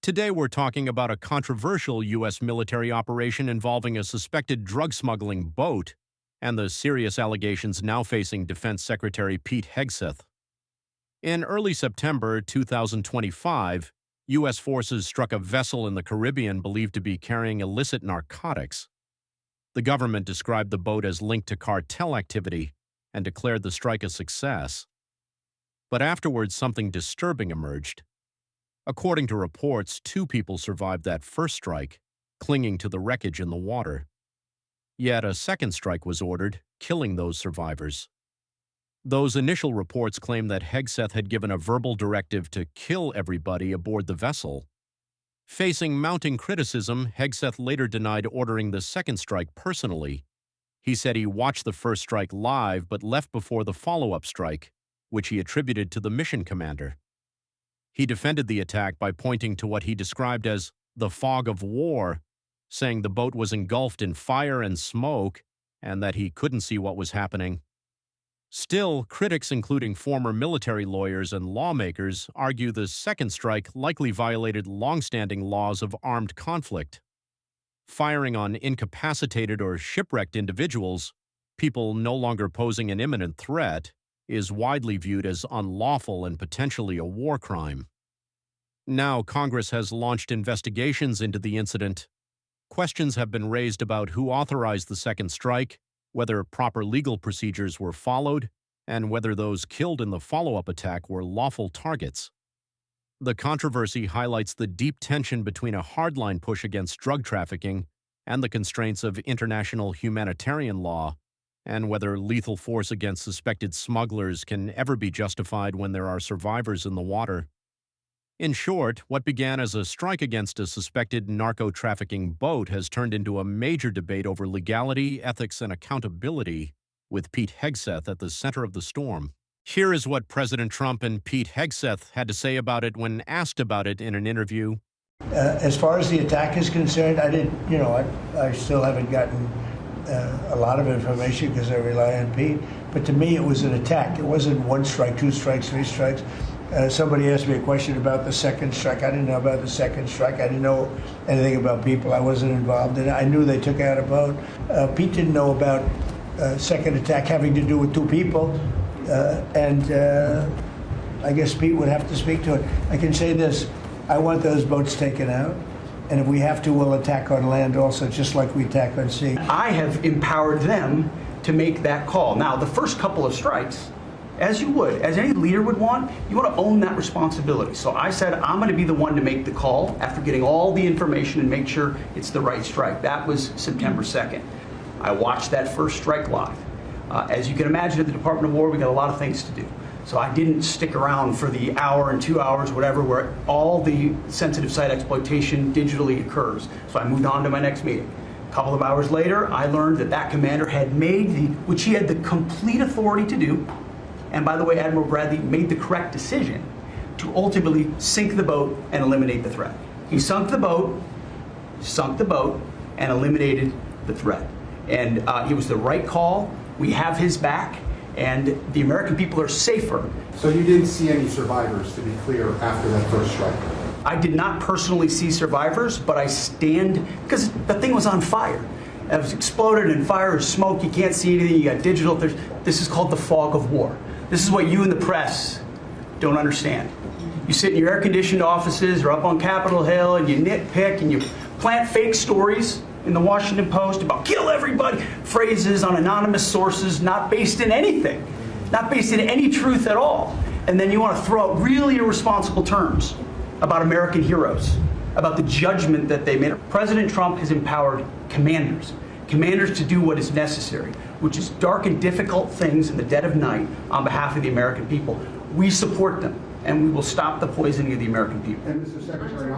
Today, we're talking about a controversial U.S. military operation involving a suspected drug smuggling boat and the serious allegations now facing Defense Secretary Pete Hegseth. In early September 2025, U.S. forces struck a vessel in the Caribbean believed to be carrying illicit narcotics. The government described the boat as linked to cartel activity and declared the strike a success. But afterwards, something disturbing emerged. According to reports, 2 people survived that first strike, clinging to the wreckage in the water. Yet a second strike was ordered, killing those survivors. Those initial reports claim that Hegseth had given a verbal directive to kill everybody aboard the vessel. Facing mounting criticism, Hegseth later denied ordering the second strike personally. He said he watched the first strike live but left before the follow-up strike, which he attributed to the mission commander. He defended the attack by pointing to what he described as the fog of war, saying the boat was engulfed in fire and smoke and that he couldn't see what was happening. Still, critics, including former military lawyers and lawmakers, argue the second strike likely violated long-standing laws of armed conflict. Firing on incapacitated or shipwrecked individuals, people no longer posing an imminent threat, is widely viewed as unlawful and potentially a war crime. Now, Congress has launched investigations into the incident. Questions have been raised about who authorized the second strike, whether proper legal procedures were followed, and whether those killed in the follow-up attack were lawful targets. The controversy highlights the deep tension between a hardline push against drug trafficking and the constraints of international humanitarian law, and whether lethal force against suspected smugglers can ever be justified when there are survivors in the water. In short, what began as a strike against a suspected narco-trafficking boat has turned into a major debate over legality, ethics, and accountability, with Pete Hegseth at the center of the storm. Here is what President Trump and Pete Hegseth had to say about it when asked about it in an interview. As far as the attack is concerned, I still haven't gotten a lot of information because I rely on Pete. But to me, it was an attack. It wasn't 1 strike, 2 strikes, 3 strikes. Somebody asked me a question about the second strike. I didn't know about the second strike. I didn't know anything about people. I wasn't involved in it. I knew they took out a boat. Pete didn't know about second attack having to do with 2 people. I guess Pete would have to speak to it. I can say this. I want those boats taken out. And if we have to, we'll attack on land also, just like we attack on sea. I have empowered them to make that call. Now, the first couple of strikes, as you would, as any leader would want, you want to own that responsibility. So I said, I'm going to be the one to make the call after getting all the information and make sure it's the right strike. That was September 2nd. I watched that first strike live. As you can imagine, at the Department of War, we got a lot of things to do. So I didn't stick around for the hour and 2 hours, whatever, where all the sensitive site exploitation digitally occurs. So I moved on to my next meeting. A couple of hours later, I learned that that commander had made which he had the complete authority to do, and by the way, Admiral Bradley made the correct decision to ultimately sink the boat and eliminate the threat. He sunk the boat, and eliminated the threat. And it was the right call. We have his back. And the American people are safer. So you didn't see any survivors, to be clear, after that first strike? I did not personally see survivors, but I stand, because the thing was on fire. It was exploded in fire or smoke. You can't see anything. You got digital. This is called the fog of war. This is what you in the press don't understand. You sit in your air-conditioned offices or up on Capitol Hill and you nitpick and you plant fake stories in the Washington Post about kill everybody, phrases on anonymous sources not based in anything, not based in any truth at all. And then you want to throw out really irresponsible terms about American heroes, about the judgment that they made. President Trump has empowered commanders to do what is necessary, which is dark and difficult things in the dead of night on behalf of the American people. We support them, and we will stop the poisoning of the American people. And Mr. Secretary,